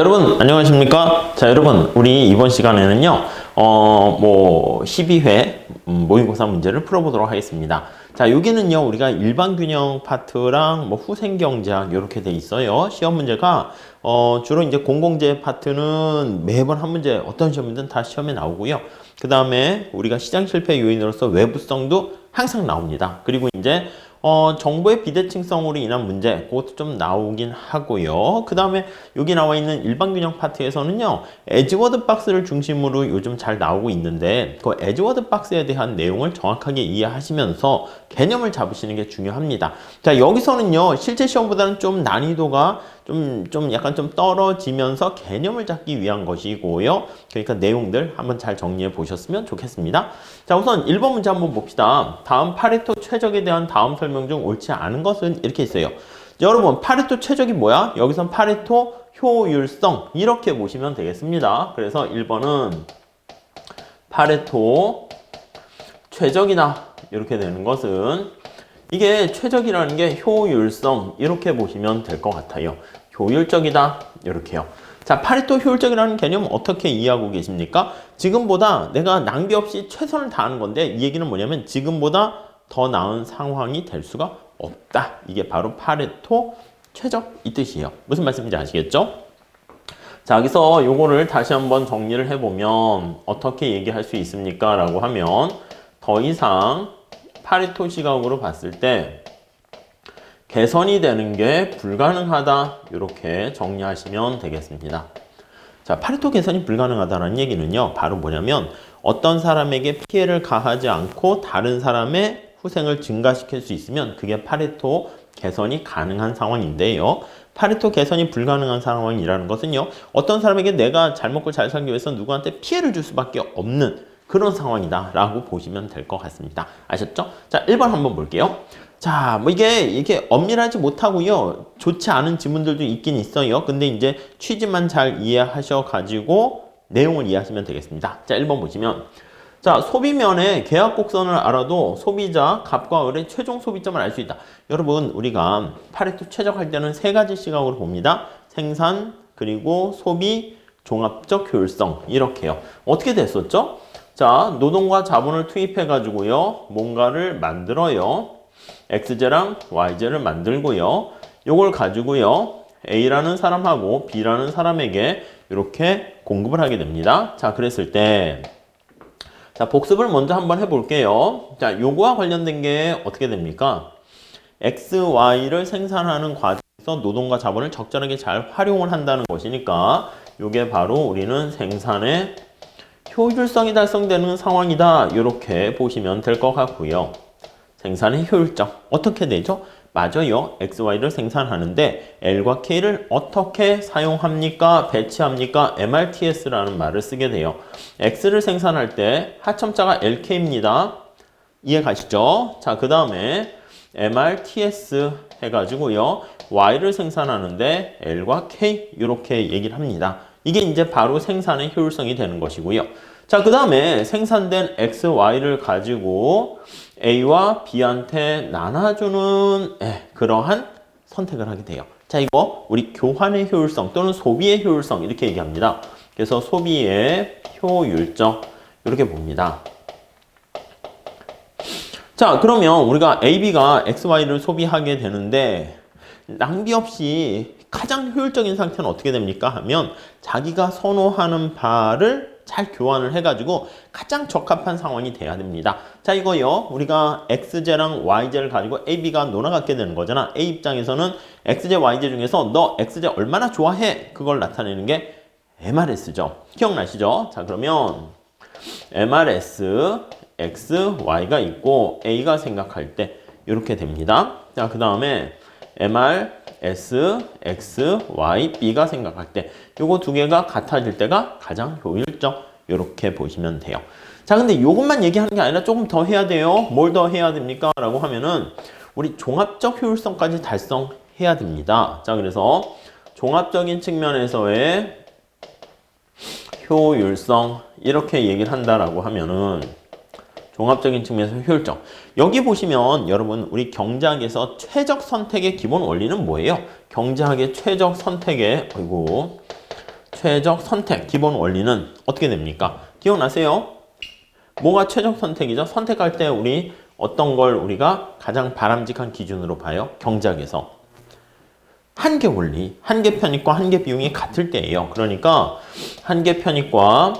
여러분 안녕하십니까? 자, 여러분 우리 이번 시간에는요 12회 모의고사 문제를 풀어보도록 하겠습니다. 자, 여기는요 우리가 일반균형 파트랑 후생경제학 이렇게 돼 있어요. 시험 문제가 주로 이제 공공재 파트는 매번 한 문제 어떤 시험이든 다 시험에 나오고요. 그 다음에 우리가 시장 실패 요인으로서 외부성도 항상 나옵니다. 그리고 이제 정보의 비대칭성으로 인한 문제, 그것도 좀 나오긴 하고요. 그 다음에 여기 나와 있는 일반균형 파트에서는요, 에즈워드 박스를 중심으로 요즘 잘 나오고 있는데, 그 에즈워드 박스에 대한 내용을 정확하게 이해하시면서 개념을 잡으시는 게 중요합니다. 자, 여기서는요, 실제 시험보다는 좀 난이도가 약간 좀 떨어지면서 개념을 잡기 위한 것이고요. 그러니까 내용들 한번 잘 정리해 보셨으면 좋겠습니다. 자, 우선 1번 문제 한번 봅시다. 다음 파레토 최적에 대한 다음 설명 중 옳지 않은 것은 이렇게 있어요. 여러분, 파레토 최적이 뭐야? 여기선 파레토 효율성 이렇게 보시면 되겠습니다. 그래서 1번은 파레토 최적이다 이렇게 되는 것은 이게 최적이라는 게 효율성 이렇게 보시면 될 것 같아요. 효율적이다 이렇게요. 자, 파레토 효율적이라는 개념 어떻게 이해하고 계십니까? 지금보다 내가 낭비 없이 최선을 다하는 건데 이 얘기는 뭐냐면 지금보다 더 나은 상황이 될 수가 없다. 이게 바로 파레토 최적 이 뜻이에요. 무슨 말씀인지 아시겠죠? 자, 여기서 요거를 다시 한번 정리를 해보면 어떻게 얘기할 수 있습니까? 라고 하면 더 이상 파레토 시각으로 봤을 때 개선이 되는 게 불가능하다 이렇게 정리하시면 되겠습니다. 자, 파레토 개선이 불가능하다는 얘기는요 바로 뭐냐면 어떤 사람에게 피해를 가하지 않고 다른 사람의 후생을 증가시킬 수 있으면 그게 파레토 개선이 가능한 상황인데요. 파레토 개선이 불가능한 상황이라는 것은요 어떤 사람에게 내가 잘 먹고 잘 살기 위해서 누구한테 피해를 줄 수밖에 없는 그런 상황이다 라고 보시면 될 것 같습니다. 아셨죠? 자, 1번 한번 볼게요. 자, 이게 엄밀하지 못하고요. 좋지 않은 지문들도 있긴 있어요. 근데 이제 취지만 잘 이해하셔가지고 내용을 이해하시면 되겠습니다. 자, 1번 보시면. 자, 소비면에 계약 곡선을 알아도 소비자 값과 을의 최종 소비점을 알 수 있다. 여러분, 우리가 파레토 최적할 때는 세 가지 시각으로 봅니다. 생산, 그리고 소비, 종합적 효율성. 이렇게요. 어떻게 됐었죠? 자, 노동과 자본을 투입해가지고요. 뭔가를 만들어요. X제랑 Y제를 만들고요. 요걸 가지고요. A라는 사람하고 B라는 사람에게 이렇게 공급을 하게 됩니다. 자, 그랬을 때 자, 복습을 먼저 한번 해볼게요. 자, 요거와 관련된 게 어떻게 됩니까? X, Y를 생산하는 과정에서 노동과 자본을 적절하게 잘 활용을 한다는 것이니까 요게 바로 우리는 생산의 효율성이 달성되는 상황이다. 이렇게 보시면 될 것 같고요. 생산의 효율적 어떻게 되죠? 맞아요. XY를 생산하는데 L과 K를 어떻게 사용합니까? 배치합니까? MRTS라는 말을 쓰게 돼요. X를 생산할 때 하첨자가 LK입니다. 이해 가시죠? 자, 그 다음에 MRTS 해가지고요. Y를 생산하는데 L과 K 이렇게 얘기를 합니다. 이게 이제 바로 생산의 효율성이 되는 것이고요. 자, 그 다음에 생산된 X, Y를 가지고 A와 B한테 나눠주는 그러한 선택을 하게 돼요. 자, 이거 우리 교환의 효율성 또는 소비의 효율성 이렇게 얘기합니다. 그래서 소비의 효율적 이렇게 봅니다. 자, 그러면 우리가 A, B가 X, Y를 소비하게 되는데 낭비 없이 가장 효율적인 상태는 어떻게 됩니까? 하면 자기가 선호하는 바를 잘 교환을 해가지고 가장 적합한 상황이 돼야 됩니다. 자, 이거요. 우리가 X제랑 Y제를 가지고 A, B가 놀아갖게 되는 거잖아. A 입장에서는 X제, Y제 중에서 너 X제 얼마나 좋아해? 그걸 나타내는 게 MRS죠. 기억나시죠? 자, 그러면 MRS, X, Y가 있고 A가 생각할 때 이렇게 됩니다. 자, 그 다음에 MR, S, X, Y, B가 생각할 때 요거 두 개가 같아질 때가 가장 효율적 이렇게 보시면 돼요. 자, 근데 이것만 얘기하는 게 아니라 조금 더 해야 돼요. 뭘 더 해야 됩니까? 라고 하면은 우리 종합적 효율성까지 달성해야 됩니다. 자, 그래서 종합적인 측면에서의 효율성 이렇게 얘기를 한다라고 하면은 종합적인 측면에서 효율적. 여기 보시면 여러분 우리 경제학에서 최적 선택의 기본 원리는 뭐예요? 경제학의 최적 선택의 최적 선택 기본 원리는 어떻게 됩니까? 기억나세요? 뭐가 최적 선택이죠? 선택할 때 우리 어떤 걸 우리가 가장 바람직한 기준으로 봐요? 경작에서. 한계 원리, 한계 편익과 한계 비용이 같을 때예요. 그러니까 한계 편익과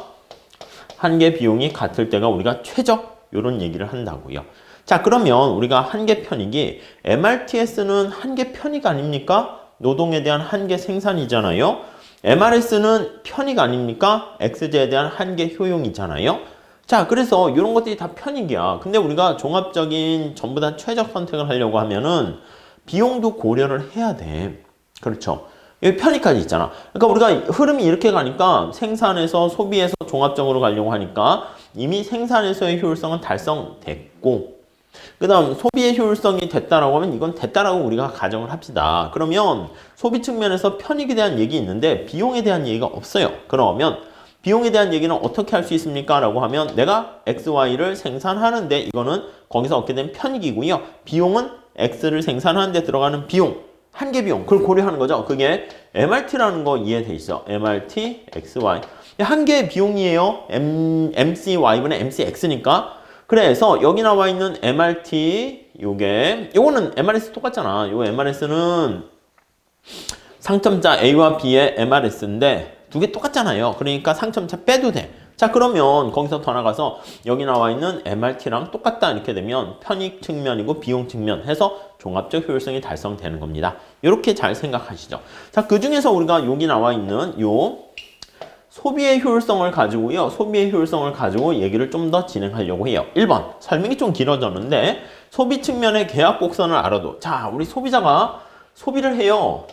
한계 비용이 같을 때가 우리가 최적 이런 얘기를 한다고요. 자, 그러면 우리가 한계 편익이 MRTS는 한계 편익 아닙니까? 노동에 대한 한계 생산이잖아요. MRS는 편익 아닙니까? XJ에 대한 한계 효용이잖아요. 자, 그래서 이런 것들이 다 편익이야. 근데 우리가 종합적인 전부 다 최적 선택을 하려고 하면은 비용도 고려를 해야 돼. 그렇죠. 여기 편익까지 있잖아. 그러니까 우리가 흐름이 이렇게 가니까 생산에서 소비에서 종합적으로 가려고 하니까 이미 생산에서의 효율성은 달성됐고, 그 다음 소비의 효율성이 됐다라고 하면 이건 됐다라고 우리가 가정을 합시다. 그러면 소비 측면에서 편익에 대한 얘기 있는데 비용에 대한 얘기가 없어요. 그러면 비용에 대한 얘기는 어떻게 할 수 있습니까? 라고 하면 내가 XY를 생산하는데 이거는 거기서 얻게 된 편익이고요. 비용은 X를 생산하는데 들어가는 비용, 한계 비용, 그걸 고려하는 거죠. 그게 MRT라는 거 이해돼 있어. MRT, XY. 한계 비용이에요. MCY분의 MCX니까. 그래서 여기 나와 있는 MRT, 요거는 MRS 똑같잖아. 요 MRS는 상점자 A와 B의 MRS인데 두 개 똑같잖아요. 그러니까 상점차 빼도 돼. 자, 그러면 거기서 더 나가서 여기 나와 있는 MRT랑 똑같다 이렇게 되면 편익 측면이고 비용 측면 해서 종합적 효율성이 달성되는 겁니다. 이렇게 잘 생각하시죠. 자, 그 중에서 우리가 여기 나와 있는 요 소비의 효율성을 가지고요. 소비의 효율성을 가지고 얘기를 좀 더 진행하려고 해요. 1번. 설명이 좀 길어졌는데 소비 측면의 계약 곡선을 알아도, 자, 우리 소비자가 소비를 해요.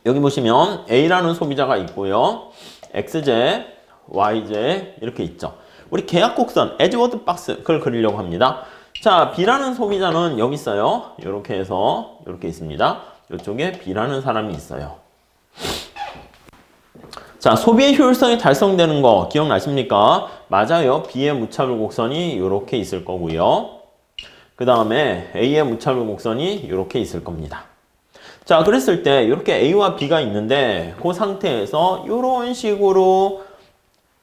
여기 보시면 A라는 소비자가 있고요. XJ, YJ 이렇게 있죠. 우리 계약 곡선, 에즈워드 박스 그걸 그리려고 합니다. 자, B라는 소비자는 여기 있어요. 이렇게 해서 이렇게 있습니다. 이쪽에 B라는 사람이 있어요. 자, 소비의 효율성이 달성되는 거 기억나십니까? 맞아요. B의 무차별 곡선이 이렇게 있을 거고요. 그 다음에 A의 무차별 곡선이 이렇게 있을 겁니다. 자, 그랬을 때 이렇게 A와 B가 있는데 그 상태에서 이런 식으로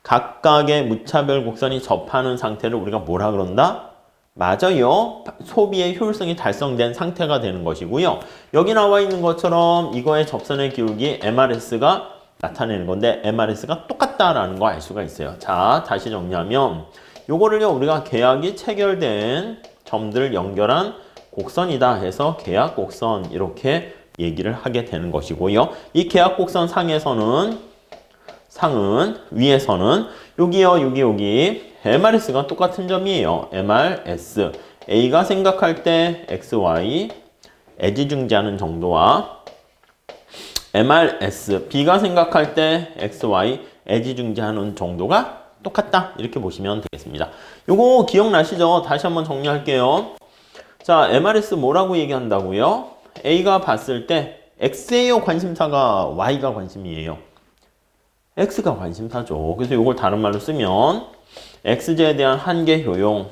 각각의 무차별 곡선이 접하는 상태를 우리가 뭐라 그런다? 맞아요. 소비의 효율성이 달성된 상태가 되는 것이고요. 여기 나와 있는 것처럼 이거의 접선의 기울기 MRS가 나타내는 건데 MRS가 똑같다라는 거 알 수가 있어요. 자, 다시 정리하면 요거를요 우리가 계약이 체결된 점들을 연결한 곡선이다 해서 계약 곡선 이렇게 얘기를 하게 되는 것이고요. 이 계약 곡선 상은 위에서는 여기요 여기 MRS가 똑같은 점이에요. MRS A가 생각할 때 XY 애지중지하는 정도와 MRS B가 생각할 때 XY 애지중지하는 정도가 똑같다 이렇게 보시면 되겠습니다. 요거 기억나시죠? 다시 한번 정리할게요. 자, MRS 뭐라고 얘기한다고요? A가 봤을 때 X예요, 관심사가 Y가 관심이에요. X가 관심사죠. 그래서 이걸 다른 말로 쓰면 XJ에 대한 한계 효용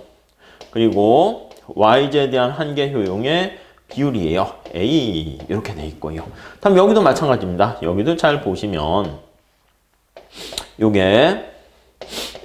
그리고 YJ에 대한 한계 효용의 비율이에요. A 이렇게 돼 있고요. 다음 여기도 마찬가지입니다. 여기도 잘 보시면 요게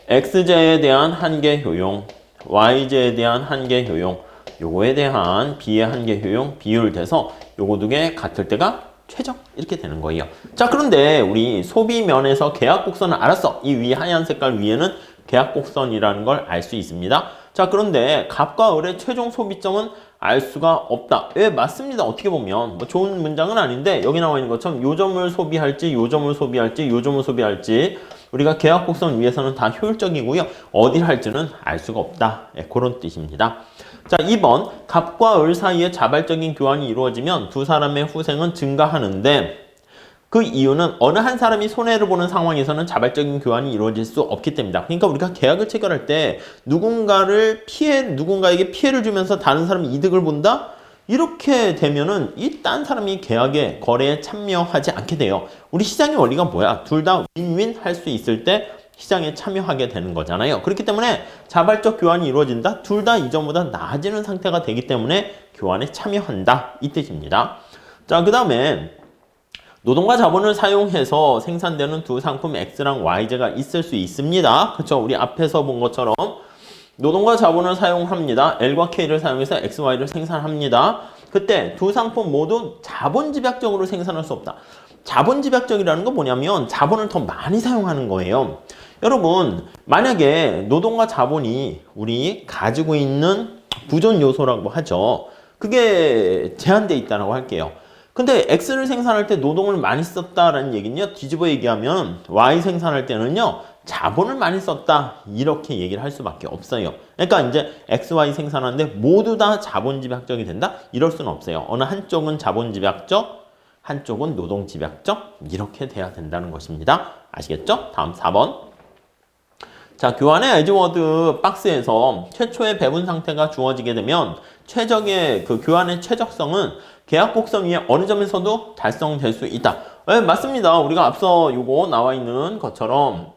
XJ에 대한 한계 효용 YJ에 대한 한계 효용 요거에 대한 B의 한계 효용 비율 돼서 요거 두 개 같을 때가 최적 이렇게 되는 거예요. 자, 그런데 우리 소비 면에서 계약 곡선을 알았어. 이 위 하얀 색깔 위에는 계약 곡선이라는 걸 알 수 있습니다. 자, 그런데 값과 을의 최종 소비점은 알 수가 없다. 예, 맞습니다. 어떻게 보면 뭐 좋은 문장은 아닌데 여기 나와 있는 것처럼 요 점을 소비할지 요 점을 소비할지 요 점을 소비할지 우리가 계약 곡선 위에서는 다 효율적이고요. 어디를 할지는 알 수가 없다. 예, 그런 뜻입니다. 자, 2번 갑과 을 사이에 자발적인 교환이 이루어지면 두 사람의 후생은 증가하는데 그 이유는 어느 한 사람이 손해를 보는 상황에서는 자발적인 교환이 이루어질 수 없기 때문이다. 그러니까 우리가 계약을 체결할 때 누군가에게 피해를 주면서 다른 사람이 이득을 본다? 이렇게 되면은 이 딴 사람이 계약에 거래에 참여하지 않게 돼요. 우리 시장의 원리가 뭐야? 둘 다 윈윈 할 수 있을 때 시장에 참여하게 되는 거잖아요. 그렇기 때문에 자발적 교환이 이루어진다. 둘 다 이전보다 나아지는 상태가 되기 때문에 교환에 참여한다. 이 뜻입니다. 자, 그 다음에 노동과 자본을 사용해서 생산되는 두 상품 X랑 YZ가 있을 수 있습니다. 그쵸? 우리 앞에서 본 것처럼 노동과 자본을 사용합니다. L과 K를 사용해서 X, Y를 생산합니다. 그때 두 상품 모두 자본집약적으로 생산할 수 없다. 자본집약적이라는 건 뭐냐면 자본을 더 많이 사용하는 거예요. 여러분, 만약에 노동과 자본이 우리 가지고 있는 부존 요소라고 하죠. 그게 제한되어 있다고 할게요. 근데 X를 생산할 때 노동을 많이 썼다라는 얘기는요. 뒤집어 얘기하면 Y 생산할 때는요. 자본을 많이 썼다. 이렇게 얘기를 할 수밖에 없어요. 그러니까 이제 X, Y 생산하는데 모두 다 자본집약적이 된다? 이럴 수는 없어요. 어느 한쪽은 자본집약적, 한쪽은 노동집약적 이렇게 돼야 된다는 것입니다. 아시겠죠? 다음 4번. 자, 교환의 에즈워드 박스에서 최초의 배분 상태가 주어지게 되면 최적의 그 교환의 최적성은 계약 곡선 위에 어느 점에서도 달성될 수 있다. 네, 맞습니다. 우리가 앞서 요거 나와 있는 것처럼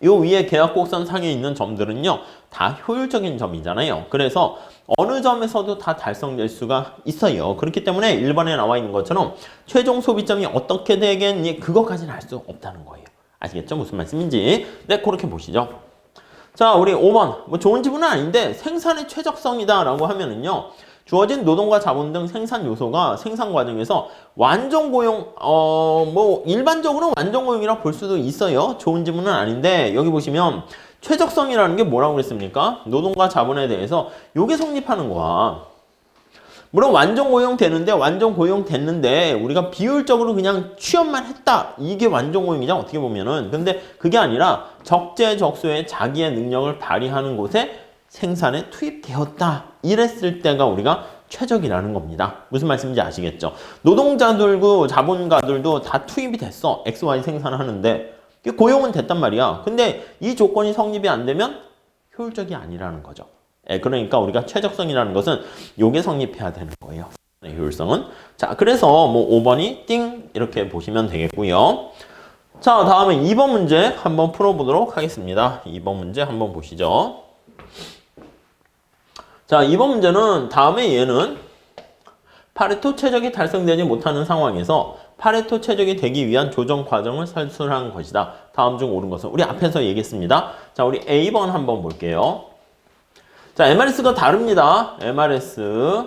요 위에 계약 곡선 상에 있는 점들은요 다 효율적인 점이잖아요. 그래서 어느 점에서도 다 달성될 수가 있어요. 그렇기 때문에 1번에 나와 있는 것처럼 최종 소비점이 어떻게 되겠니? 그것까지는 알 수 없다는 거예요. 아시겠죠? 무슨 말씀인지. 네, 그렇게 보시죠. 자, 우리 5번. 뭐 좋은 지문은 아닌데 생산의 최적성이다 라고 하면은요. 주어진 노동과 자본 등 생산 요소가 생산 과정에서 완전 고용, 뭐 일반적으로 완전 고용이라 볼 수도 있어요. 좋은 지문은 아닌데 여기 보시면 최적성이라는 게 뭐라고 그랬습니까? 노동과 자본에 대해서 요게 성립하는 거야. 물론 완전 고용 되는데 완전 고용 됐는데 우리가 비율적으로 그냥 취업만 했다. 이게 완전 고용이죠. 어떻게 보면은. 근데 그게 아니라 적재적소에 자기의 능력을 발휘하는 곳에 생산에 투입되었다. 이랬을 때가 우리가 최적이라는 겁니다. 무슨 말씀인지 아시겠죠? 노동자들고 자본가들도 다 투입이 됐어. XY 생산하는데 고용은 됐단 말이야. 근데 이 조건이 성립이 안 되면 효율적이 아니라는 거죠. 그러니까 우리가 최적성이라는 것은 요게 성립해야 되는 거예요. 효율성은. 자, 그래서 뭐 5번이 띵 이렇게 보시면 되겠고요. 자, 다음에 2번 문제 한번 풀어보도록 하겠습니다. 2번 문제 한번 보시죠. 자, 2번 문제는 다음에 얘는 파레토 최적이 달성되지 못하는 상황에서 파레토 최적이 되기 위한 조정 과정을 설술한 것이다. 다음 중 옳은 것은 우리 앞에서 얘기했습니다. 자, 우리 A번 한번 볼게요. 자, MRS가 다릅니다. MRS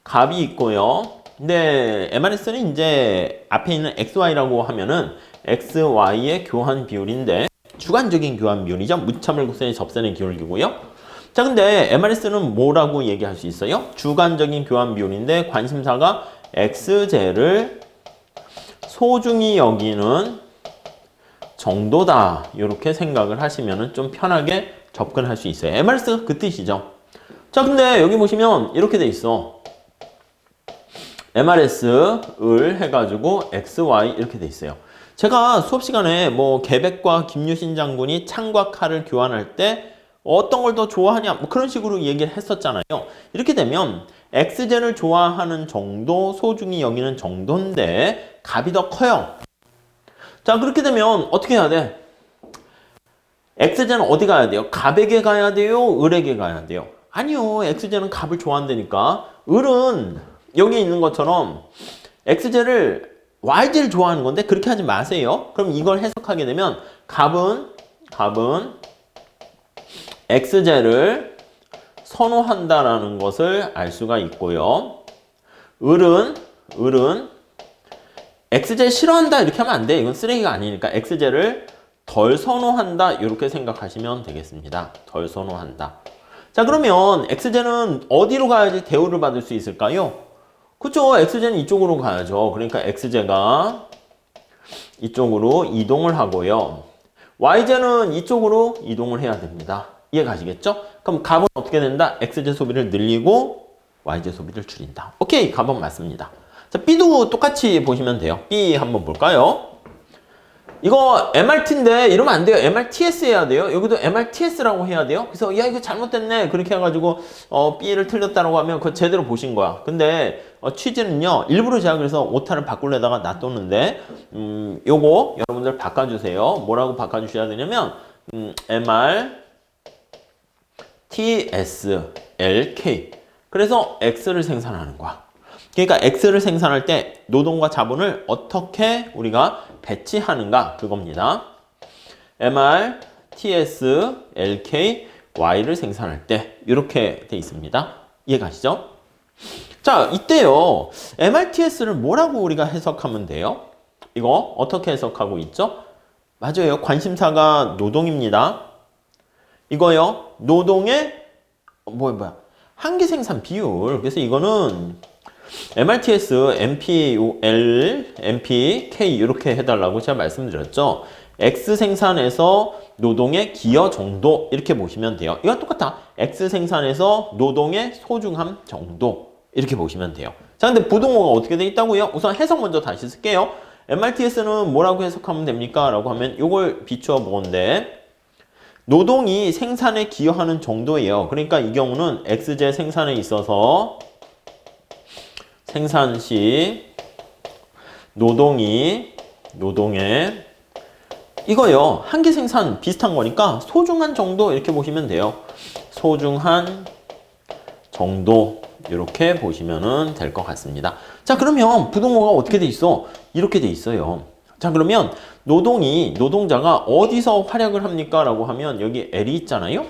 값이 있고요. 근데 MRS는 이제 앞에 있는 XY라고 하면은 XY의 교환 비율인데 주관적인 교환 비율이죠. 무차별 곡선의 접선의 기울기고요. 자, 근데 MRS는 뭐라고 얘기할 수 있어요? 주관적인 교환 비율인데 관심사가 XJ를 소중히 여기는 정도다. 이렇게 생각을 하시면 좀 편하게 접근할 수 있어요. MRS가 그 뜻이죠. 자, 근데 여기 보시면 이렇게 돼 있어. MRS을 해가지고 XY 이렇게 돼 있어요. 제가 수업 시간에 뭐 개백과 김유신 장군이 창과 칼을 교환할 때 어떤 걸 더 좋아하냐 뭐 그런 식으로 얘기를 했었잖아요. 이렇게 되면 XJ를 좋아하는 정도, 소중히 여기는 정도인데 값이 더 커요. 자, 그렇게 되면 어떻게 해야 돼? XJ는 어디 가야 돼요? 갑에게 가야 돼요? 을에게 가야 돼요? 아니요. XJ는 갑을 좋아한다니까. 을은 여기 있는 것처럼 XJ를 YJ를 좋아하는 건데 그렇게 하지 마세요. 그럼 이걸 해석하게 되면 갑은 XJ를 선호한다라는 것을 알 수가 있고요. 을은 XJ 싫어한다 이렇게 하면 안 돼. 이건 쓰레기가 아니니까 XJ를 덜 선호한다 이렇게 생각하시면 되겠습니다. 덜 선호한다. 자, 그러면 XJ는 어디로 가야지 대우를 받을 수 있을까요? 그쵸? XJ는 이쪽으로 가야죠. 그러니까 XJ가 이쪽으로 이동을 하고요. YJ는 이쪽으로 이동을 해야 됩니다. 이해 가시겠죠? 그럼 값은 어떻게 된다? XJ 소비를 늘리고 YJ 소비를 줄인다. 오케이, 값은 맞습니다. 자, B도 똑같이 보시면 돼요. B 한번 볼까요? 이거 MRT인데 이러면 안 돼요. MRTS 해야 돼요. 여기도 MRTS라고 해야 돼요. 그래서 야 이거 잘못됐네 그렇게 해가지고 B를 틀렸다고 하면 그거 제대로 보신 거야. 근데 취지는요. 일부러 제가 그래서 오타를 바꾸려다가 놔뒀는데 요거 여러분들 바꿔주세요. 뭐라고 바꿔주셔야 되냐면 MRTS LK 그래서 X를 생산하는 거야. 그러니까 X를 생산할 때 노동과 자본을 어떻게 우리가 배치하는가 그겁니다. MR, TS, LK, Y를 생산할 때 이렇게 돼 있습니다. 이해가시죠? 자, 이때요. MRTS를 뭐라고 우리가 해석하면 돼요? 이거 어떻게 해석하고 있죠? 맞아요. 관심사가 노동입니다. 이거요. 노동의 한계 생산 비율. 그래서 이거는 MRTS, MPL, MPK 이렇게 해달라고 제가 말씀드렸죠. X 생산에서 노동의 기여 정도 이렇게 보시면 돼요. 이건 똑같아. X 생산에서 노동의 소중함 정도 이렇게 보시면 돼요. 자, 근데 부등호가 어떻게 돼 있다고요? 우선 해석 먼저 다시 쓸게요. MRTS는 뭐라고 해석하면 됩니까? 라고 하면 이걸 비추어 보건데 노동이 생산에 기여하는 정도예요. 그러니까 이 경우는 X제 생산에 있어서 생산 시 노동의 이거요. 한계 생산 비슷한 거니까 소중한 정도 이렇게 보시면 돼요. 소중한 정도 이렇게 보시면 될 것 같습니다. 자, 그러면 부등호가 어떻게 돼 있어? 이렇게 돼 있어요. 자, 그러면 노동자가 어디서 활약을 합니까? 라고 하면 여기 L이 있잖아요.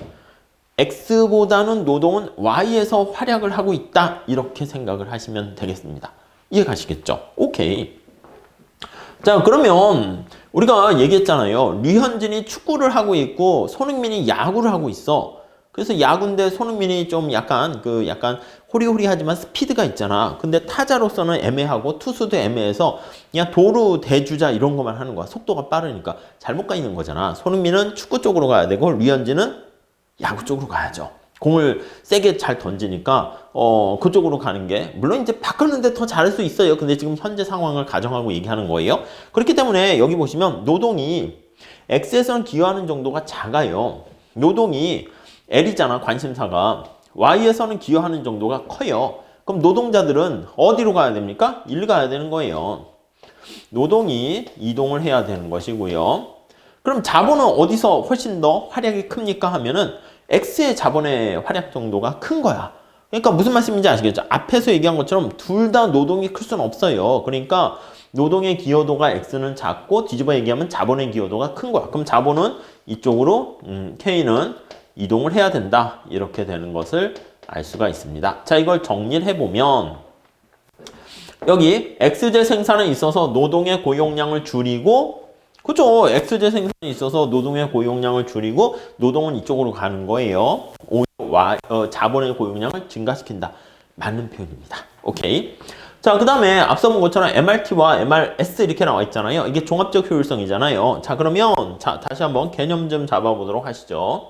X보다는 노동은 Y에서 활약을 하고 있다. 이렇게 생각을 하시면 되겠습니다. 이해 가시겠죠? 오케이. 자, 그러면 우리가 얘기했잖아요. 류현진이 축구를 하고 있고 손흥민이 야구를 하고 있어. 그래서 야구인데 손흥민이 좀 약간 호리호리하지만 스피드가 있잖아. 근데 타자로서는 애매하고 투수도 애매해서 그냥 도루 대주자 이런 것만 하는 거야. 속도가 빠르니까 잘못 가 있는 거잖아. 손흥민은 축구 쪽으로 가야 되고 류현진은 야구 쪽으로 가야죠. 공을 세게 잘 던지니까 그쪽으로 가는 게 물론 이제 바꿨는데 더 잘할 수 있어요. 근데 지금 현재 상황을 가정하고 얘기하는 거예요. 그렇기 때문에 여기 보시면 노동이 X에서는 기여하는 정도가 작아요. 노동이 L이잖아, 관심사가. Y에서는 기여하는 정도가 커요. 그럼 노동자들은 어디로 가야 됩니까? 1 가야 되는 거예요. 노동이 이동을 해야 되는 것이고요. 그럼 자본은 어디서 훨씬 더 활약이 큽니까? 하면은 X의 자본의 활약 정도가 큰 거야. 그러니까 무슨 말씀인지 아시겠죠? 앞에서 얘기한 것처럼 둘 다 노동이 클 수는 없어요. 그러니까 노동의 기여도가 X는 작고 뒤집어 얘기하면 자본의 기여도가 큰 거야. 그럼 자본은 이쪽으로 K는 이동을 해야 된다. 이렇게 되는 것을 알 수가 있습니다. 자, 이걸 정리를 해보면 여기 X제 생산에 있어서 노동의 고용량을 줄이고 그죠? X제 생산에 있어서 노동의 고용량을 줄이고 노동은 이쪽으로 가는 거예요. 자본의 고용량을 증가시킨다. 맞는 표현입니다. 오케이. 자, 그 다음에 앞서 본 것처럼 MRT와 MRS 이렇게 나와 있잖아요. 이게 종합적 효율성이잖아요. 자, 그러면 다시 한번 개념 좀 잡아보도록 하시죠.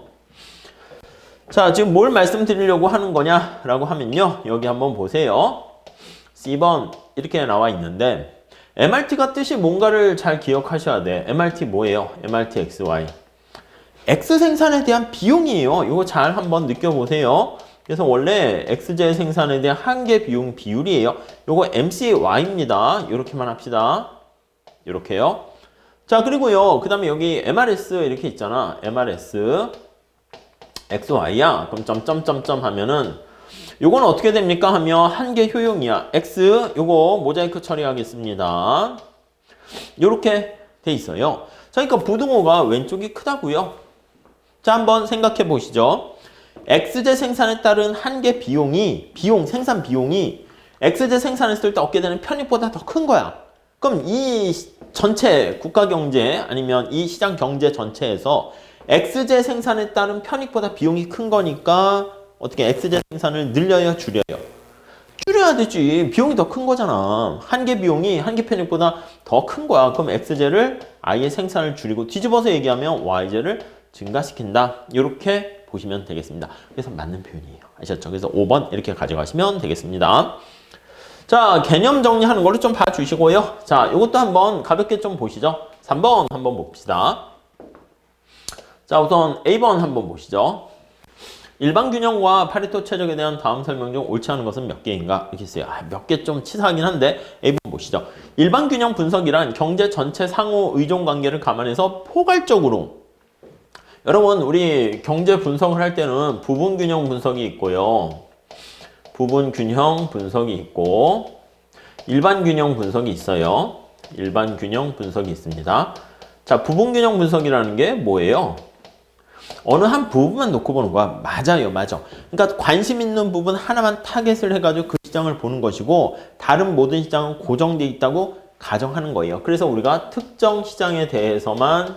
자, 지금 뭘 말씀드리려고 하는 거냐라고 하면요. 여기 한번 보세요. C번 이렇게 나와 있는데 MRT가 뜻이 뭔가를 잘 기억하셔야 돼. MRT 뭐예요? MRT XY. X 생산에 대한 비용이에요. 이거 잘 한번 느껴보세요. 그래서 원래 X제 생산에 대한 한계 비용 비율이에요. 이거 MCY입니다. 이렇게만 합시다. 이렇게요. 자, 그리고요. 그 다음에 여기 MRS 이렇게 있잖아. MRS XY야. 그럼 점점점점 하면은 요건 어떻게 됩니까? 하면 한계 효용이야. X 요거 모자이크 처리하겠습니다. 요렇게 돼 있어요. 자, 그러니까 부등호가 왼쪽이 크다고요. 자, 한번 생각해 보시죠. X제 생산에 따른 한계 생산 비용이 X제 생산했을 때 얻게 되는 편익보다 더 큰 거야. 그럼 이 전체 국가 경제 아니면 이 시장 경제 전체에서 X제 생산에 따른 편익보다 비용이 큰 거니까 어떻게 X제 생산을 늘려요? 줄여요? 줄여야 되지. 비용이 더 큰 거잖아. 한계 비용이 한계 편익보다 더 큰 거야. 그럼 X제를 I의 생산을 줄이고 뒤집어서 얘기하면 Y제를 증가시킨다. 이렇게 보시면 되겠습니다. 그래서 맞는 표현이에요. 아셨죠? 그래서 5번 이렇게 가져가시면 되겠습니다. 자, 개념 정리하는 거를 좀 봐주시고요. 자, 이것도 한번 가볍게 좀 보시죠. 3번 한번 봅시다. 자, 우선 A번 한번 보시죠. 일반 균형과 파레토 최적에 대한 다음 설명 중 옳지 않은 것은 몇 개인가? 이렇게 있어요. 몇 개 좀 치사하긴 한데 A번 보시죠. 일반 균형 분석이란 경제 전체 상호 의존 관계를 감안해서 포괄적으로 여러분 우리 경제 분석을 할 때는 부분 균형 분석이 있고요. 부분 균형 분석이 있고 일반 균형 분석이 있어요. 일반 균형 분석이 있습니다. 자, 부분 균형 분석이라는 게 뭐예요? 어느 한 부분만 놓고 보는 거야. 맞아요, 맞아. 그러니까 관심 있는 부분 하나만 타겟을 해가지고 그 시장을 보는 것이고 다른 모든 시장은 고정되어 있다고 가정하는 거예요. 그래서 우리가 특정 시장에 대해서만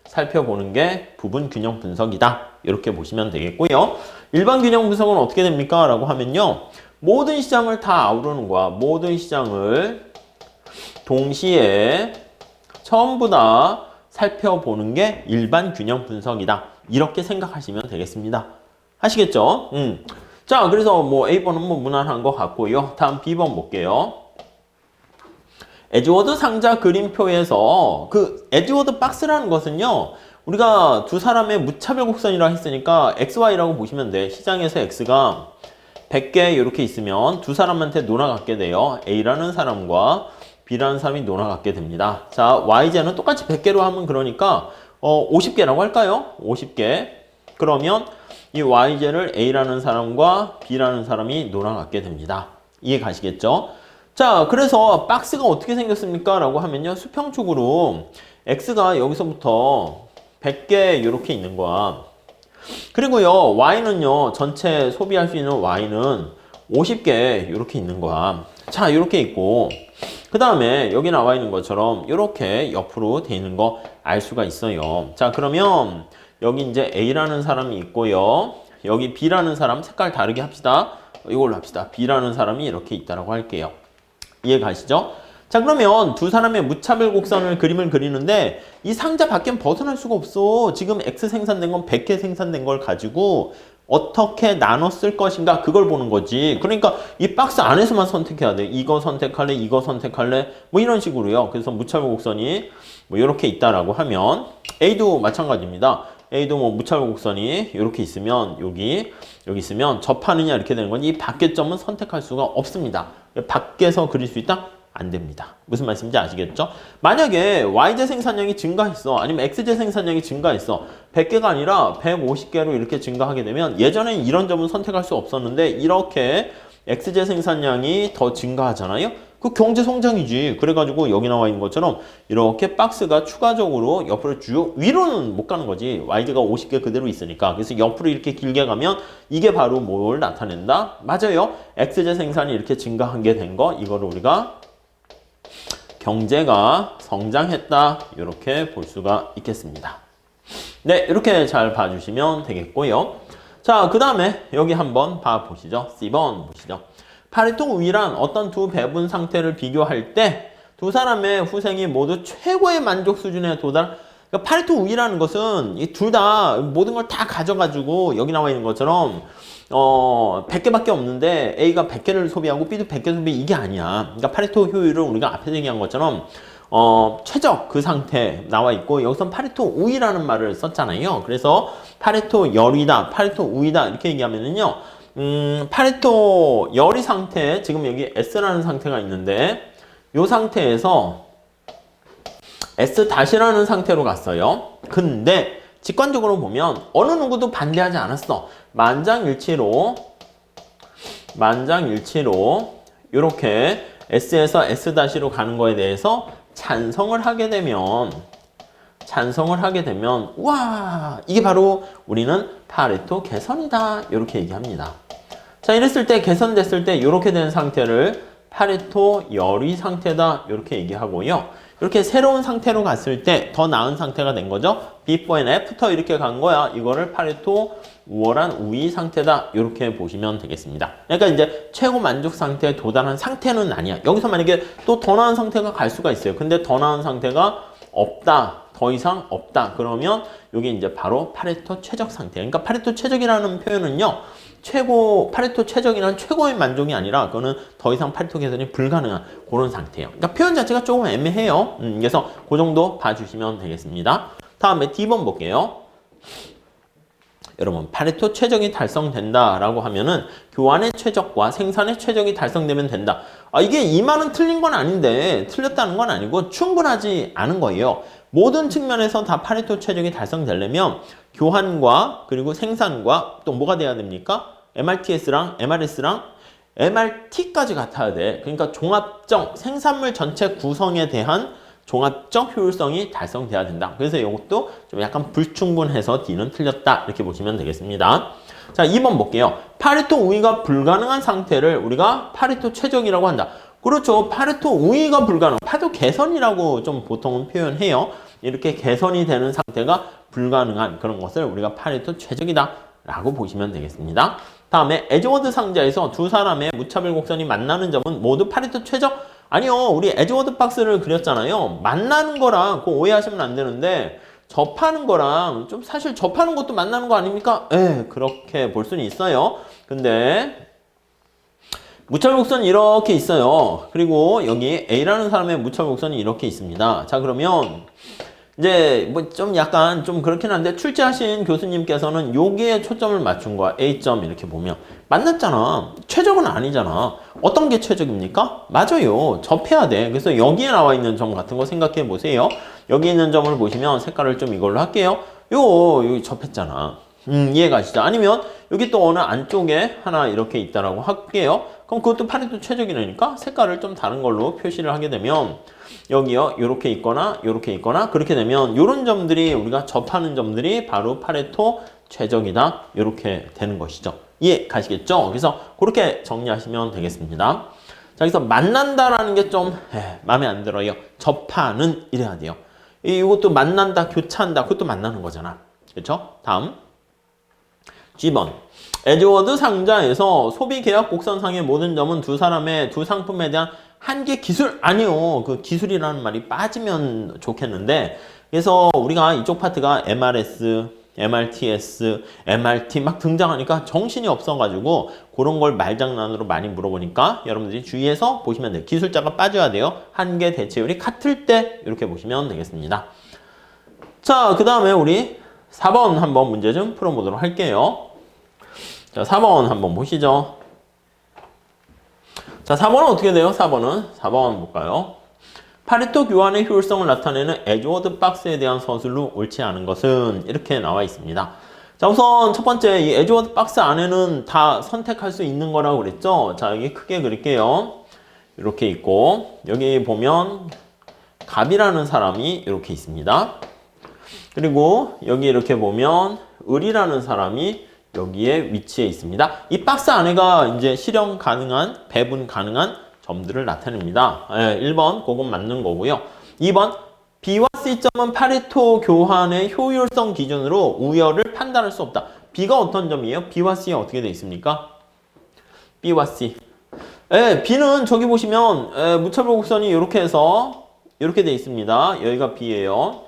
살펴보는 게 부분 균형 분석이다. 이렇게 보시면 되겠고요. 일반 균형 분석은 어떻게 됩니까? 라고 하면요. 모든 시장을 다 아우르는 거야. 모든 시장을 동시에 전부 다 살펴보는 게 일반 균형 분석이다. 이렇게 생각하시면 되겠습니다. 아시겠죠? 자, 그래서 뭐 A번은 뭐 무난한 것 같고요. 다음 B번 볼게요. 에즈워드 상자 그림표에서 그 에즈워드 박스라는 것은요. 우리가 두 사람의 무차별 곡선이라 했으니까 XY라고 보시면 돼. 시장에서 X가 100개 이렇게 있으면 두 사람한테 놀아갖게 돼요. A라는 사람과 B라는 사람이 놀아갖게 됩니다. 자, YZ는 똑같이 100개로 하면 그러니까 50개라고 할까요? 50개. 그러면 이 YZ를 A라는 사람과 B라는 사람이 놀아갖게 됩니다. 이해 가시겠죠? 자, 그래서 박스가 어떻게 생겼습니까? 라고 하면요. 수평축으로 X가 여기서부터 100개 이렇게 있는 거야. 그리고요. Y는요. 전체 소비할 수 있는 Y는 50개 이렇게 있는 거야. 자, 이렇게 있고 그 다음에 여기 나와 있는 것처럼 이렇게 옆으로 돼 있는 거 알 수가 있어요. 자, 그러면 여기 이제 A라는 사람이 있고요. 여기 B라는 사람 색깔 다르게 합시다. 이걸로 합시다. B라는 사람이 이렇게 있다라고 할게요. 이해 가시죠? 자, 그러면 두 사람의 무차별 곡선을 그림을 그리는데 이 상자 밖엔 벗어날 수가 없어. 지금 X 생산된 건 100개 생산된 걸 가지고 어떻게 나눠 쓸 것인가 그걸 보는 거지. 그러니까 이 박스 안에서만 선택해야 돼. 이거 선택할래, 이거 선택할래, 뭐 이런 식으로요. 그래서 무차별 곡선이 뭐 이렇게 있다라고 하면 A도 마찬가지입니다. A도 뭐 무차별 곡선이 이렇게 있으면 여기 있으면 접하느냐 이렇게 되는 건 이 밖의 점은 선택할 수가 없습니다. 밖에서 그릴 수 있다? 안 됩니다. 무슨 말씀인지 아시겠죠? 만약에 YZ 생산량이 증가했어. 아니면 XZ 생산량이 증가했어. 100개가 아니라 150개로 이렇게 증가하게 되면 예전엔 이런 점은 선택할 수 없었는데 이렇게 XZ 생산량이 더 증가하잖아요? 그 경제 성장이지. 그래가지고 여기 나와 있는 것처럼 이렇게 박스가 추가적으로 옆으로 쭉 위로는 못 가는 거지. YZ가 50개 그대로 있으니까. 그래서 옆으로 이렇게 길게 가면 이게 바로 뭘 나타낸다? 맞아요. XZ 생산이 이렇게 증가한 게 된 거 이거를 우리가 경제가 성장했다 이렇게 볼 수가 있겠습니다. 네, 이렇게 잘 봐주시면 되겠고요. 자, 그 다음에 여기 한번 봐보시죠. C번 보시죠. 파레토 우위란 어떤 두 배분 상태를 비교할 때 두 사람의 후생이 모두 최고의 만족 수준에 도달. 그러니까 파레토 우위라는 것은 이 둘 다 모든 걸 다 가져가지고 여기 나와 있는 것처럼 100개밖에 없는데 A가 100개를 소비하고 B도 100개 소비 이게 아니야. 그러니까 파레토 효율을 우리가 앞에서 얘기한 것처럼 최적 그 상태 나와 있고 여기서 파레토 우위라는 말을 썼잖아요. 그래서 파레토 열이다, 파레토 우위다 이렇게 얘기하면은요. 파레토 열이 상태 지금 여기 S라는 상태가 있는데 이 상태에서 S-라는 상태로 갔어요. 근데 직관적으로 보면 어느 누구도 반대하지 않았어. 만장일치로 이렇게 S에서 S-로 가는 거에 대해서 찬성을 하게 되면 와 이게 바로 우리는 파레토 개선이다 이렇게 얘기합니다. 자, 이랬을 때 개선됐을 때 이렇게 된 상태를 파레토 열의 상태다 이렇게 얘기하고요. 이렇게 새로운 상태로 갔을 때 더 나은 상태가 된 거죠. before and after 이렇게 간 거야. 이거를 파레토 우월한 우위 상태다 이렇게 보시면 되겠습니다. 그러니까 이제 최고 만족 상태에 도달한 상태는 아니야. 여기서 만약에 또 더 나은 상태가 갈 수가 있어요. 근데 더 나은 상태가 없다. 더 이상 없다. 그러면 이게 이제 바로 파레토 최적 상태. 그러니까 파레토 최적이라는 표현은요. 파레토 최적이란 최고의 만족이 아니라 그거는 더 이상 파레토 개선이 불가능한 그런 상태예요. 그러니까 표현 자체가 조금 애매해요. 그래서 그 정도 봐주시면 되겠습니다. 다음에 D번 볼게요. 여러분 파레토 최적이 달성된다라고 하면은 교환의 최적과 생산의 최적이 달성되면 된다. 이게 이 말은 틀린 건 아닌데 틀렸다는 건 아니고 충분하지 않은 거예요. 모든 측면에서 다 파레토 최적이 달성되려면 교환과 그리고 생산과 또 뭐가 돼야 됩니까? MRTS랑 MRS랑 MRT까지 같아야 돼. 그러니까 종합적 생산물 전체 구성에 대한 종합적 효율성이 달성돼야 된다. 그래서 이것도 좀 약간 불충분해서 D는 틀렸다. 이렇게 보시면 되겠습니다. 자, 2번 볼게요. 파레토 우위가 불가능한 상태를 우리가 파레토 최적이라고 한다. 그렇죠. 파레토 우위가 불가능. 파레토 개선이라고 좀 보통은 표현해요. 이렇게 개선이 되는 상태가 불가능한 그런 것을 우리가 파레토 최적이다 라고 보시면 되겠습니다. 다음에 에즈워드 상자에서 두 사람의 무차별 곡선이 만나는 점은 모두 파레토 최적? 아니요. 우리 에즈워드 박스를 그렸잖아요. 만나는 거랑 그거 오해하시면 안 되는데 접하는 거랑 좀 사실 접하는 것도 만나는 거 아닙니까? 예, 그렇게 볼 수는 있어요. 근데 무차별 곡선이 이렇게 있어요. 그리고 여기 A라는 사람의 무차별 곡선이 이렇게 있습니다. 자, 그러면 이제 뭐 좀 약간 좀 그렇긴 한데 출제하신 교수님께서는 여기에 초점을 맞춘 거야. A점 이렇게 보면 만났잖아. 최적은 아니잖아. 어떤 게 최적입니까? 맞아요. 접해야 돼. 그래서 여기에 나와 있는 점 같은 거 생각해 보세요. 여기 있는 점을 보시면 색깔을 좀 이걸로 할게요. 여기 접했잖아. 이해가시죠? 아니면 여기 또 어느 안쪽에 하나 이렇게 있다라고 할게요. 그럼 그것도 파레토 최적이라니까 색깔을 좀 다른 걸로 표시를 하게 되면 여기요, 요렇게 있거나 요렇게 있거나 그렇게 되면 요런 점들이 우리가 접하는 점들이 바로 파레토 최적이다. 요렇게 되는 것이죠. 이해 가시겠죠? 그래서 그렇게 정리하시면 되겠습니다. 자, 여기서 만난다라는 게 좀 마음에 안 들어요. 접하는 이래야 돼요. 이것도 만난다, 교차한다. 그것도 만나는 거잖아. 그렇죠? 다음 G번 에즈워드 상자에서 소비 계약 곡선상의 모든 점은 두 사람의 두 상품에 대한 한계 기술 아니요. 그 기술이라는 말이 빠지면 좋겠는데 그래서 우리가 이쪽 파트가 MRS, MRTS, MRT 막 등장하니까 정신이 없어가지고 그런 걸 말장난으로 많이 물어보니까 여러분들이 주의해서 보시면 돼요. 기술자가 빠져야 돼요. 한계 대체율이 같을 때 이렇게 보시면 되겠습니다. 자, 그 다음에 우리 4번 한번 문제 좀 풀어보도록 할게요. 자, 4번 한번 보시죠. 자, 4번은 어떻게 돼요? 4번 볼까요? 파레토 교환의 효율성을 나타내는 에즈워드 박스에 대한 서술로 옳지 않은 것은 이렇게 나와 있습니다. 자, 우선 첫 번째 이 에즈워드 박스 안에는 다 선택할 수 있는 거라고 그랬죠? 자, 여기 크게 그릴게요. 이렇게 있고 여기 보면 갑이라는 사람이 이렇게 있습니다. 그리고 여기 이렇게 보면 을이라는 사람이 여기에 위치해 있습니다. 이 박스 안에가 이제 실현 가능한, 배분 가능한 점들을 나타냅니다. 1번, 그건 맞는 거고요. 2번, B와 C점은 파레토 교환의 효율성 기준으로 우열을 판단할 수 없다. B가 어떤 점이에요? B와 C가 어떻게 되어 있습니까? B와 C. B는 저기 보시면 무차별 곡선이 이렇게 해서 이렇게 되어 있습니다. 여기가 B예요.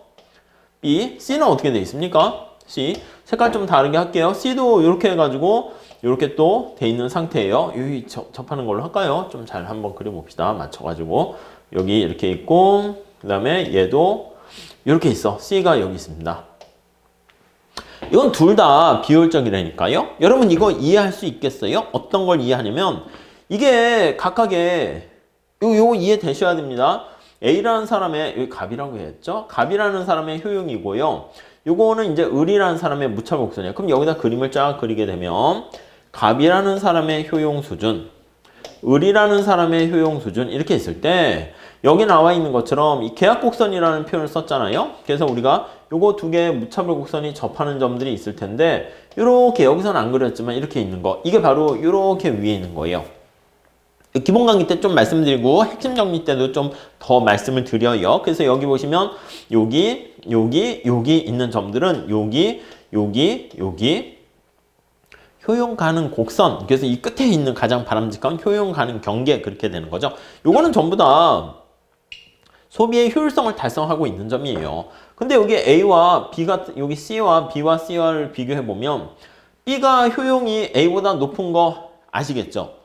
B, C는 어떻게 되어 있습니까? C. 색깔 좀 다르게 할게요. C도 이렇게 해가지고 이렇게 또 돼 있는 상태예요. 여기 접하는 걸로 할까요? 좀 잘 한번 그려봅시다. 맞춰가지고 여기 이렇게 있고 그 다음에 얘도 이렇게 있어. C가 여기 있습니다. 이건 둘 다 비효율적이라니까요. 여러분 이거 이해할 수 있겠어요? 어떤 걸 이해하냐면 이게 각각의 요거 이해되셔야 됩니다. A라는 사람의 여기 갑이라고 했죠? 갑이라는 사람의 효용이고요. 요거는 이제 을이라는 사람의 무차별 곡선이에요. 그럼 여기다 그림을 쫙 그리게 되면 갑이라는 사람의 효용 수준, 을이라는 사람의 효용 수준 이렇게 있을 때 여기 나와 있는 것처럼 이 계약 곡선이라는 표현을 썼잖아요. 그래서 우리가 요거 두 개의 무차별 곡선이 접하는 점들이 있을 텐데 이렇게 여기서는 안 그렸지만 이렇게 있는 거 이게 바로 이렇게 위에 있는 거예요. 기본 강의 때 좀 말씀드리고 핵심 정리 때도 좀 더 말씀을 드려요. 그래서 여기 보시면 여기 있는 점들은 여기 효용 가능 곡선. 그래서 이 끝에 있는 가장 바람직한 효용 가능 경계 그렇게 되는 거죠. 요거는 전부 다 소비의 효율성을 달성하고 있는 점이에요. 근데 여기 A와 B가 여기 C와 B와 C를 비교해 보면 B가 효용이 A보다 높은 거 아시겠죠?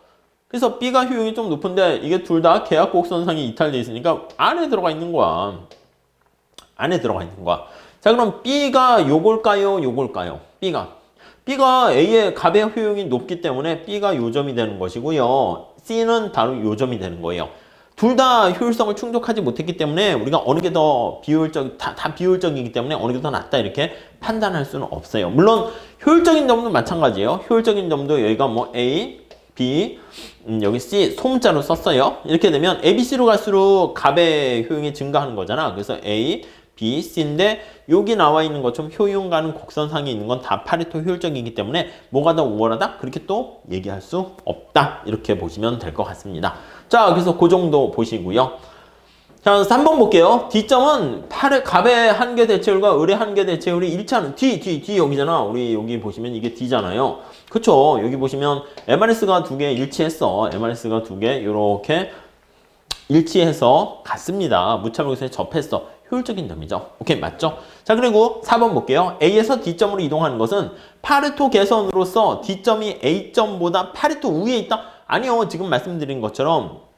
그래서 B가 효용이 좀 높은데 이게 둘 다 계약 곡선상에 이탈되어 있으니까 안에 들어가 있는 거야. 안에 들어가 있는 거야. 자, 그럼 B가 요걸까요? 요걸까요? B가 A의 갑의 효용이 높기 때문에 B가 요점이 되는 것이고요. C는 바로 요점이 되는 거예요. 둘 다 효율성을 충족하지 못했기 때문에 우리가 어느 게 더 다 비효율적이기 때문에 어느 게 더 낫다 이렇게 판단할 수는 없어요. 물론 효율적인 점도 마찬가지예요. 효율적인 점도 여기가 뭐 A, B, 여기 C 소문자로 썼어요. 이렇게 되면 A, B, C로 갈수록 값의 효용이 증가하는 거잖아. 그래서 A, B, C인데 여기 나와 있는 것처럼 효용가는 곡선상에 있는 건 다 파레토 효율적이기 때문에 뭐가 더 우월하다? 그렇게 또 얘기할 수 없다. 이렇게 보시면 될 것 같습니다. 자, 그래서 그 정도 보시고요. 자, 3번 볼게요. D점은 값의 한계 대체율과 을의 한계 대체율이 일치하는 D 여기잖아. 우리 여기 보시면 이게 D잖아요. 그쵸? 여기 보시면 MRS가 두 개 일치했어. MRS가 두 개 이렇게 일치해서 같습니다. 무차별곡선에 접했어. 효율적인 점이죠. 오케이, 맞죠? 자, 그리고 4번 볼게요. A에서 D점으로 이동하는 것은 파레토 개선으로서 D점이 A점보다 파레토 위에 있다? 아니요. 지금 말씀드린 것처럼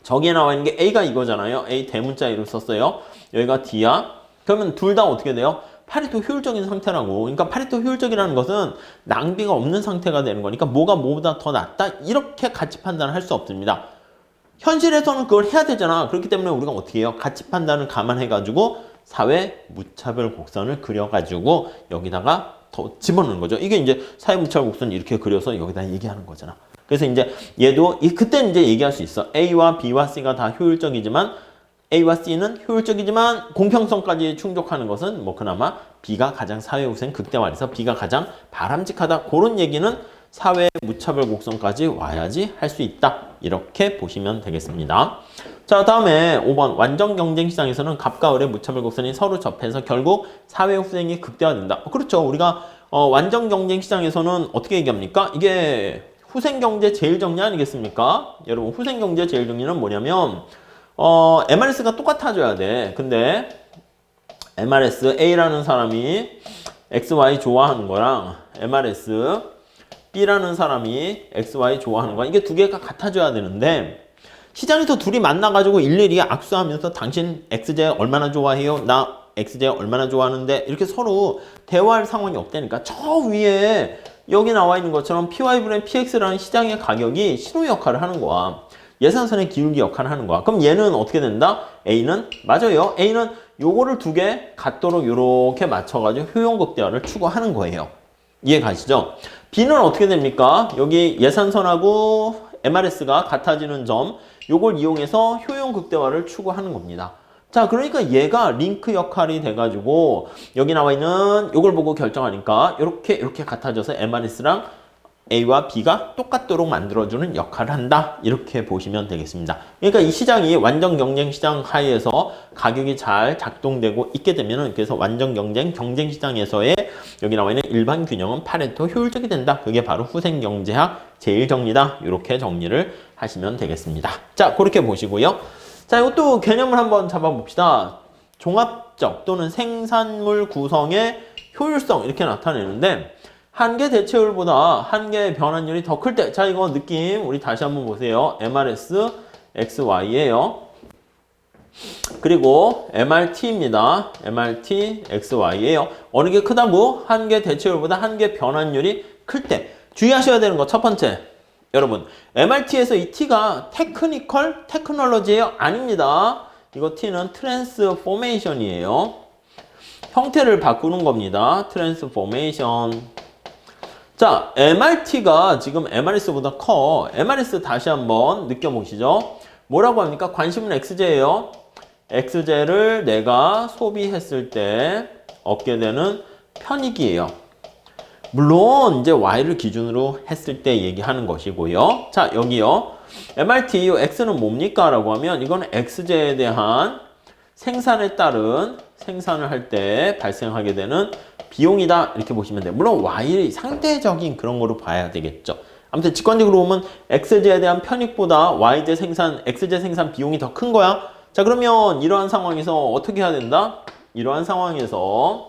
저기에 나와 있는 게 A가 이거잖아요. A 대문자 A로 썼어요. 여기가 D야. 그러면 둘 다 어떻게 돼요? 파레토 효율적인 상태라고. 그러니까 파레토 효율적이라는 것은 낭비가 없는 상태가 되는 거니까 뭐가 뭐보다 더 낫다? 이렇게 가치 판단을 할 수 없습니다. 현실에서는 그걸 해야 되잖아. 그렇기 때문에 우리가 어떻게 해요? 가치 판단을 감안해가지고 사회 무차별 곡선을 그려가지고 여기다가 더 집어넣는 거죠. 이게 이제 사회 무차별 곡선 이렇게 그려서 여기다 얘기하는 거잖아. 그래서 이제 얘도 그때 이제 얘기할 수 있어. A와 B와 C가 다 효율적이지만 A와 C는 효율적이지만 공평성까지 충족하는 것은 뭐 그나마 B가 가장 사회 우생 극대화해서 B가 가장 바람직하다. 그런 얘기는 사회 무차별 곡선까지 와야지 할 수 있다. 이렇게 보시면 되겠습니다. 자, 다음에 5번 완전 경쟁 시장에서는 값과 을의 무차별 곡선이 서로 접해서 결국 사회 후생이 극대화된다. 그렇죠. 우리가 완전 경쟁 시장에서는 어떻게 얘기합니까? 이게 후생 경제 제일 정리 아니겠습니까? 여러분 후생 경제 제일 정리는 뭐냐면 MRS가 똑같아져야 돼. 근데 MRS A라는 사람이 XY 좋아하는 거랑 MRS B라는 사람이 XY 좋아하는 거야. 이게 두 개가 같아져야 되는데 시장에서 둘이 만나가지고 일일이 악수하면서 당신 XJ 얼마나 좋아해요? 나 XJ 얼마나 좋아하는데 이렇게 서로 대화할 상황이 없다니까. 저 위에 여기 나와 있는 것처럼 PY분의 PX라는 시장의 가격이 신호 역할을 하는 거야. 예산선의 기울기 역할을 하는 거야. 그럼 얘는 어떻게 된다? A는 맞아요. A는 요거를 두 개 같도록 요렇게 맞춰가지고 효용극대화를 추구하는 거예요. 이해 가시죠? B는 어떻게 됩니까? 여기 예산선하고 MRS가 같아지는 점, 요걸 이용해서 효용 극대화를 추구하는 겁니다. 자, 그러니까 얘가 링크 역할이 돼가지고 여기 나와 있는 요걸 보고 결정하니까 이렇게 같아져서 MRS랑 A와 B가 똑같도록 만들어주는 역할을 한다. 이렇게 보시면 되겠습니다. 그러니까 이 시장이 완전 경쟁 시장 하에서 가격이 잘 작동되고 있게 되면은 그래서 완전 경쟁 시장에서의 여기 나와 있는 일반 균형은 파레토 효율적이 된다. 그게 바로 후생 경제학 제일 정리다. 이렇게 정리를 하시면 되겠습니다. 자, 그렇게 보시고요. 자, 이것도 개념을 한번 잡아봅시다. 종합적 또는 생산물 구성의 효율성 이렇게 나타내는데 한계 대체율보다 한계 변환율이 더 클 때, 자, 이거 느낌 우리 다시 한번 보세요. MRS XY예요. 그리고 MRT입니다. MRT XY예요. 어느 게 크다고? 한계 대체율보다 한계 변환율이 클 때. 주의하셔야 되는 거 첫 번째. 여러분, MRT에서 이 T가 테크놀로지예요? 아닙니다. 이거 T는 트랜스포메이션이에요. 형태를 바꾸는 겁니다. 트랜스포메이션. 자, MRT가 지금 MRS보다 커. MRS 다시 한번 느껴보시죠. 뭐라고 합니까? 관심은 XJ예요. XJ를 내가 소비했을 때 얻게 되는 편익이에요. 물론 이제 Y를 기준으로 했을 때 얘기하는 것이고요. 자, 여기요. MRT, 이 X는 뭡니까? 라고 하면 이건 XJ에 대한 생산에 따른 생산을 할 때 발생하게 되는 비용이다. 이렇게 보시면 돼요. 물론 Y의 상대적인 그런 거로 봐야 되겠죠. 아무튼 직관적으로 보면 XJ에 대한 편익보다 YJ 생산, XJ 생산 비용이 더 큰 거야. 자, 그러면 이러한 상황에서 어떻게 해야 된다? 이러한 상황에서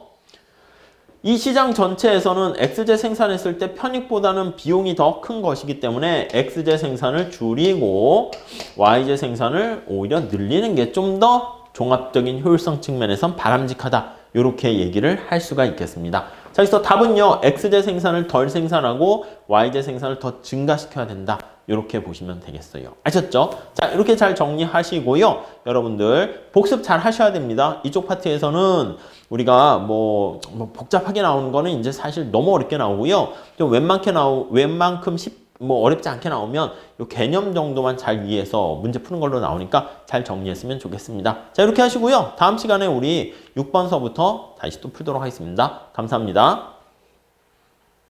이 시장 전체에서는 XJ 생산했을 때 편익보다는 비용이 더 큰 것이기 때문에 XJ 생산을 줄이고 YJ 생산을 오히려 늘리는 게 좀 더 종합적인 효율성 측면에선 바람직하다. 이렇게 얘기를 할 수가 있겠습니다. 자, 그래서 답은요. XJ 생산을 덜 생산하고 YJ 생산을 더 증가시켜야 된다. 이렇게 보시면 되겠어요. 아셨죠? 자, 이렇게 잘 정리하시고요. 여러분들 복습 잘 하셔야 됩니다. 이쪽 파트에서는 우리가 뭐 복잡하게 나오는 거는 이제 사실 너무 어렵게 나오고요. 좀 웬만큼 뭐 어렵지 않게 나오면 이 개념 정도만 잘 이해해서 문제 푸는 걸로 나오니까 잘 정리했으면 좋겠습니다. 자, 이렇게 하시고요. 다음 시간에 우리 6번서부터 다시 또 풀도록 하겠습니다. 감사합니다.